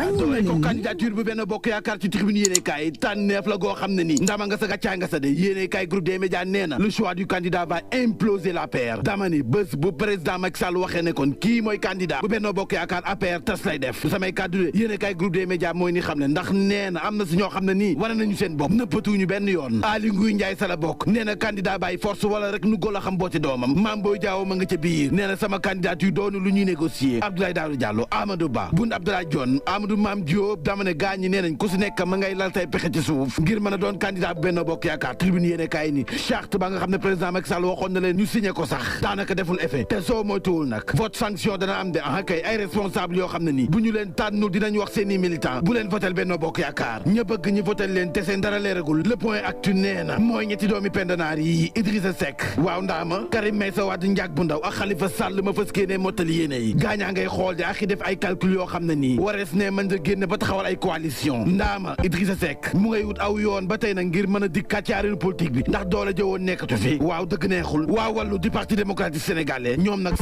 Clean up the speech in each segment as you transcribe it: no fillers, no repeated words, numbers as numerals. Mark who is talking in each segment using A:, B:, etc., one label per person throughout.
A: doole ko candidature bu benn bokk yaakaar ci tribune yéene kaay tànneef la goo xam ne ni ndama nga sa gàccaay nga sa de yéene kaay groupe des médias nee na le choix du candidat va imploser l'APR dama ni bés bu président Macky Sall waxee ne kon kii mooy candidat bu benn bokk yaakaar APR tas lay def du samay kàddu de yéene kaay groupe des médias mooy ni xam ne ndax nee na am na si ñoo xam ne nii wane nañu seen bopp nëppatuñu benn yoon Aly Ngouille Ndiaye sa la bokk nee na candidat bàyyi force wala rek nu gol a xam boo ci doomam Mame Boye Diao ma nga ca biir nee na sama candidature doonu lu ñuy négocier Abdoulaye Daouda Diallo Amadou Ba Boun Abdallah Dionne Amadou Mame Diop dama ne gaañ ñi nee nañ ku si nekk ma ngay lal tay pexe ci suuf ngir mën a doon candidat bu Benno Bokk Yaakaar tribune yéene kaay ni charte ba nga xam ne président Macky Sall waxoon na leen ñu signé ko sax daanaka deful effet te soo moytuwul nag vote sanction dana am de kay ay responsable yoo xam ne nii bu ñu leen tànnul dinañ wax seeni militant bu leen votel Benno Bokk Yaakaar ña bëgg ñi votel leen te seen dara leeragul le point actu nee na mooy ñetti doomi pendanaar yi Idrissa Seck waaw ndaama Karim Meïssa Wade Ndiack bu ndaw ak Khalifa Sall ma fës kéene mottali yéene yi gaañaa ngay xool de ak i def ay calcul yoo xam ne nii warees ne mën a génn ba taxawal ay coalition ndaama Idrissa Seck mu ngay wut aw yoon ba tey nag ngir mën a dikkaat ci arène politique bi ndax doole jëwoon nekkatu fi waaw dëgg neexul waaw wàllu du parti démocratique sénégalais ñoom nag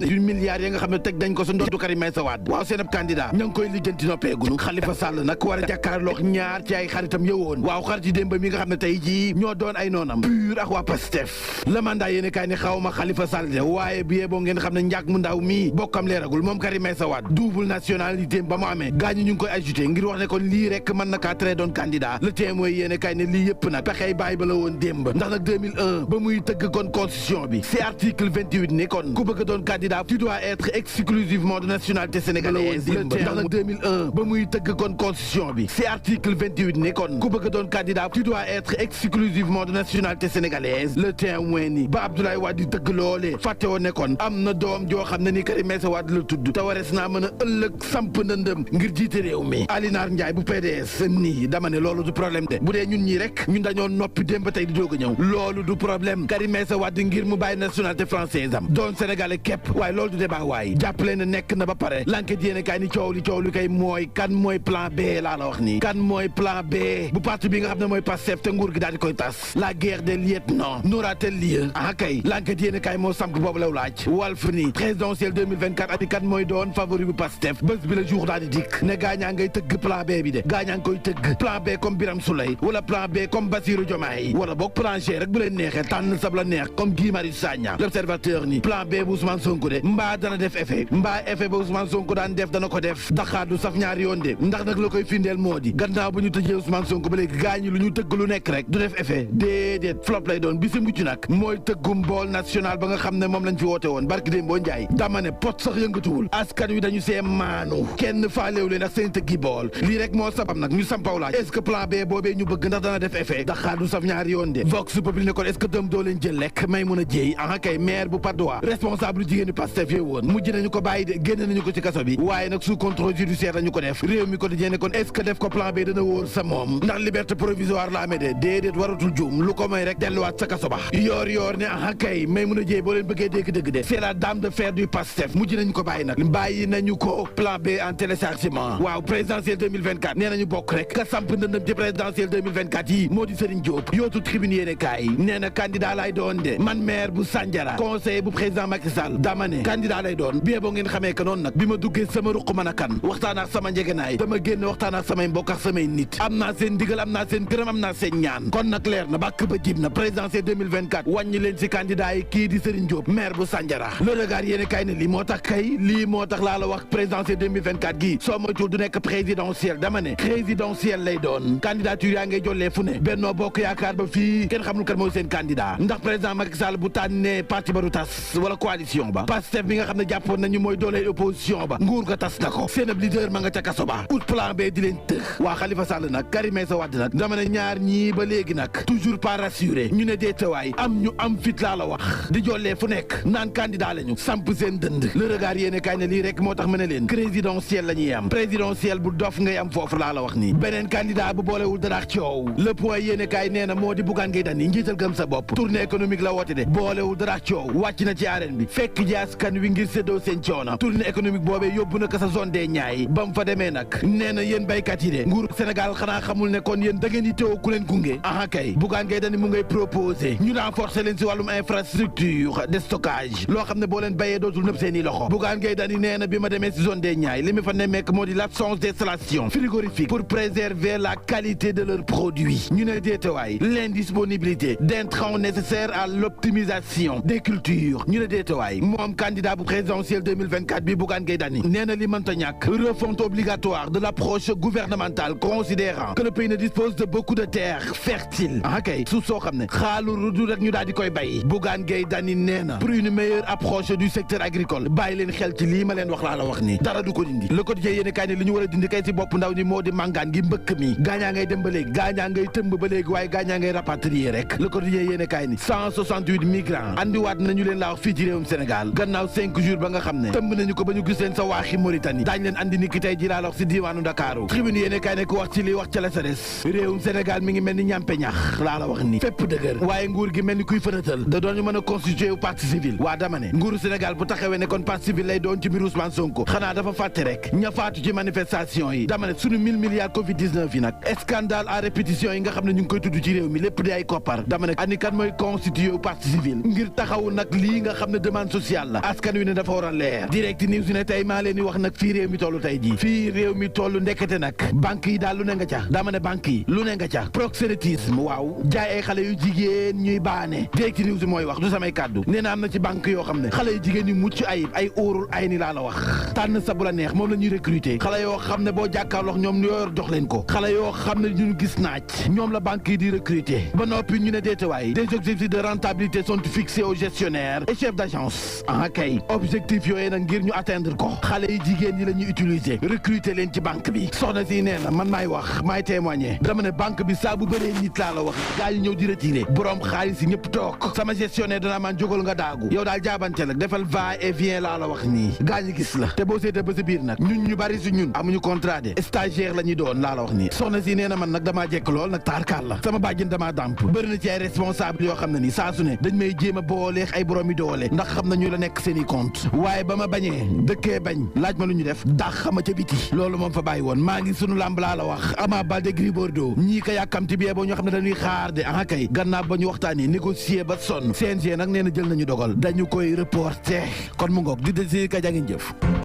A: yu milliards yi nga xam ne teg dañ ko sa ndox du Karim Meïssa Wade waaw seen ab candidat ña ngi koy lijjanti noppeegunu Khalifa Sall nag war a jàkkaarloo ñaar ci ay xaritam yëwoon waaw xarit yi démb mi nga xam ne tey jii ñoo doon ay noonam pur ak waa Pastef la mandat yéene kaay ni xaw ma Khalifa Sall de waaye bi boo ngeen xam ne Ndiack mu ndaw mii bokkam leeragul moom Karim Meïssa Wade double nationalité ba mu amee gaañu ñu ngi koy ajouté ngir wax ne kon lii rek mën na kaa tere doon candidat le témoin yéene kaay ne lii yëpp nag pexey bàyyi ba la woon démb ndax nag 2001 ba muy tëgg kon constitution bi c'est article 28 ni kon ku bëgg doon candidat tu dois être exclusivement de nationalité sénégalaise ndax nag 2001 ba muy tëgg kon constitution bi c'est article 28 ni kon ku bëgg doon candidat tu dois être exclusivement de nationalité sénégalaise le témoin ni ba Abdoulaye Wade di tëgg loolee fàtte woon ne kon am na doom joo xam ne ni Karim Meïssa Wade la tudd te warees naa mën a ëllëg samp ndëndëm ngir jiite réew mi Alinar Ndiaye bu PDS nii dama ne loolu du problème de bu dee ñun ñii rek ñun dañoo noppi démb tey di doog a ñëw loolu du problème Karim Meïssa Wade ngir mu bàyyi nationalité française am doon sénégalais képp waaye loolu du débat waay jàppale ne nekk na ba pare l'enquête yéene kaay ni coow li kay mooy kan mooy plan B laa la wax nii kan mooy plan B bu parti bi nga xam ne mooy Pastef te nguur gi daal di koy tas la guerre des lieutenants n'aura-t-elle lieu kay l'enquête yéene kaay moo samp boobu law laaj Walf ni présidentielle 2024 ati kan mooy doon favori bu Pastef bés bi la jour daal di dikk ne gaañaa ngay tëgg plan B bi de gaañaa ngi koy tëgg plan B comme Birame Souleye wala plan B comme Bassirou Diomaye wala boog plan G rek bu leen neexee tànn sab la neex comme Guy Marius Sagna l'observateur ni plan B bu Ousmane Sonko de mbaa dana def effet mbaa effet ba Ousmane Sonko daan def dana ko def daxaar du saf ñaari yoon de ndax nag la koy findeel moo di gannaaw bu ñu tëjee Ousmane Sonko ba léegi gaañi lu ñu tëgg lu nekk rek du def effet déedéet flop lay doon bi si mucc nag mooy tëggum bool national ba nga xam ne moom lañ fi woote woon barki démb boo njaay dama ne pot sax yëngatuwul askan wi dañu see maanu kenn faaleew leen ak seen tëggi bool lii rek moo sabab nag ñu sampaw laaj est-ce que plan B boobee ñu bëgg ndax dana def effet daxaar du saf ñaari yoon de vox populi ne kon est-ce que dëm doo leen jël lekk may mun a jéey kay maire bu Patte d'Oie responsable jigéen ñi Pastef yee woon mujj nañu ko bàyyi de génn nañu ko ci kaso bi waaye nag sous contrôle judiciaire lañu ko def réew mi quotidien ne kon est-ce que def ko plan B dana wóor sa moom ndax liberté provisoire la amee de déedéet waratul juum lu ko may rek delluwaat sa kaso ba yoor ne kay may mun a jéey boo leen bëggee dégg dëgg de c'est la dame de fer du Pastef mujj nañu ko bàyyi nag bàyyi nañu ko plan B en téléchargement waaw présidentielle 2024 nee nañu bokk rek ka samp ndëndëm ci présidentielle 2024 yi moo di Serigne Diop yootu tribune yéene kaay nee na candidat lay doon de man maire bu Sandiara conseiller bu président Macky Sall dama ne candidat lay doon bien boo ngeen xamee que noonu nag bi ma duggee sama ruq mën a kan waxtaan ak sama njegenaay dama génn waxtaan ak samay mbokk ak samay nit am naa seen ndigal am naa seen gërëm am naa seen ñaan kon nag leer na bàkk ba jib na présidentielle 2024 wàññi leen si candidat yi kii di Serigne Diop maire bu Sandiara le regard yéene kaay ne lii moo tax kay lii moo tax laa la wax présidentielle 2024 gii soo moytuwul du nekk présidentielle dama ne présidentielle lay doon candidature yaa ngay jollee fu ne Benno Bokk Yaakaar ba fii kenn xamul kan mooy seen candidat ndax président Macky Sall bu tànnee parti ba du tas wala coalition ba Pastef bi nga xam ne jàppoon nañu mooy doole opposition ba nguur ga tas na ko seen ab leader ma nga ca kaso ba ut plan B di leen tëx waa Khalifa Sall nag Karim Meïssa Wade nag dama ne ñaar ñii ba léegi nag toujours pas rassuré ñu ne deetawaay am ñu am fit laa la wax di jollee fu nekk naan candidat lañu samp seen dënd le regard yéene kaay ne lii rek moo tax ma ne leen présidentielle la ñuy am présidentielle bu dof ngay am foofu laa la wax nii beneen candidat bu boolewul dara coow le point yéene kaay nee na moo di Bougane Gueye Dany njiital gëm sa bopp tournée économique la woote de boolewul dara coow wàcc na ci arène bi fekk ji askan wi ngir séddoo seen coono tournée économique boobee yóbbu na ko sa zone des Niayes ba mu fa demee nag nee na yéen baykat yi de nguur Sénégal xanaa xamul ne kon yéen da ngeen di teew ku leen gunge kay Bougane Gueye Dany mu ngay proposé ñu renforcer leen si wàllum infrastructure de stockage loo xam ne boo leen bayee dootul nëpp seen i loxo Bougane Gueye Dany nee na bi ma demee si zone des Niayes li mi fa nemmeek moo di di l'absence d'installation frigorifique pour préserver la qualité de leurs produits ñu ne déetawaay l'indisponibilité d'intrants nécessaires à l'optimisation des cultures ñu ne déetawaay moom candidat bu présidentiel 2024 bi Bougane Gueye Dany nee na li mënta ñàkk refonte obligatoire de l'approche gouvernementale considérant que le pays ne dispose de beaucoup de terres fertiles kay suuf soo xam ne xaalu rudu rek ñu daal di koy bay Bougane Gueye Dany nee na pour une meilleure approche du secteur agricole bàyyi leen xel ci lii ma leen wax laa la wax nii dara du ko dindi le quotidien yéene kaay ne li ñu war a dindi kay ci bopp ndaw ñi moo di màngaan gi mbëkk mi gaañaa ngay dem ba léegi gaañaa ngay tëmb ba léegi waaye gaañaa ngay rapatrier rek le quotidien yéene kaay ni 168 migrants andiwaat nañu leen laa wax fii ci réewum Sénégal gannaaw 5 jours ba nga xam ne tëmb nañu ko ba ñu gis leen sa waaxi Mauritanie daañ leen andi ni ki tey ji laa la wax si diiwaanu Dakaaru tribune yéene kaay ne ku wax ci li wax ca la sa des réewum Sénégal mi ngi mel ni ñàmpe ñax laa la wax ni fépp dëgër waaye nguur gi mel ni kuy fënatal da doon ñu mën a constituer wu partie civile waa dama ne nguuru Sénégal bu taxawee ne kon partie civile lay doon ci mbir Ousmane Sonko xanaa dafa fàtte rek ña faatu ci manifestation yi dama ne sunu 1000 milliards Covid 19 yi nag scandale à répétition yi nga xam ne ñu ngi koy tudd ci réew mi lépp di ay koppar dama ne ani kan mooy constituer wu partie civile ngir taxawu nag lii nga xam ne demande sociale la askan wi ne dafa war a leer direct news ne tey maa leen di wax nag fii réew mi tollu tey jii fii réew mi tollu ndekete nag banque yi daal lu ne nga ca dama ne banque yi lu ne nga ca proxénétisme waaw jaay ay xale yu jigéen ñuy baane direct news mooy wax du samay kàddu nee na am na ci banque yoo xam ne xale yu jigéen yu mucc ayib ay óorul ay ni laa la wax tànn sa bu la neex moom la ñuy recruter xale yoo xam ne boo jàkkaarloo ñoom ñoo yor jox leen ko xale yoo xam ne ñu gis naaj ñoom la banque yi di recruter ba noppi ñu ne déetewaay des objectifs de rentabilité sont fixés aux gestionnaires et chefs d'agence kay objectif yooyu nag ngir ñu atteindre ko xale yi jigéen ñi la ñuy utiliser recruter leen ci banque bi soxna si nee na man maay wax maay témoigner dama ne banque bi saa bu bëree nit laa la wax gaa yi ñëw di retirer borom xaalis yi ñëpp toog sama gestionnaire dana man jógal nga daagu yow daal jaabante la defal va et vient laa la wax nii gaa ñi gis la te boo seetee ba sa biir nag ñun ñu bari si ñun amuñu contrat de stagiaire la ñuy doon laa la wax nii soxna si nee na man nag damaa jekk lool nag taarkaal la sama bàjjen damaa dàmp bëri na ci ay responsable yoo xam ne ni saa su ne dañ may jéem a booleex ay borom yi doole ndax xam nañu la nekk seen i compte waaye ba ma bañee dëkkee bañ laaj ma lu ñu def dax xama ca biti loolu moom fa bàyyi woon maa ngi sunu lamb laa la wax Ama Baldé Gris Bordeaux ñii ko yàkkamti bee boo ñoo xam ne dañuy xaar de kay gannaaw ba ñu waxtaanee négocier ba sonn CNG nag nee na jël nañu dogal dañu koy reporter kon mu ngoog di desi ka jàngin jëf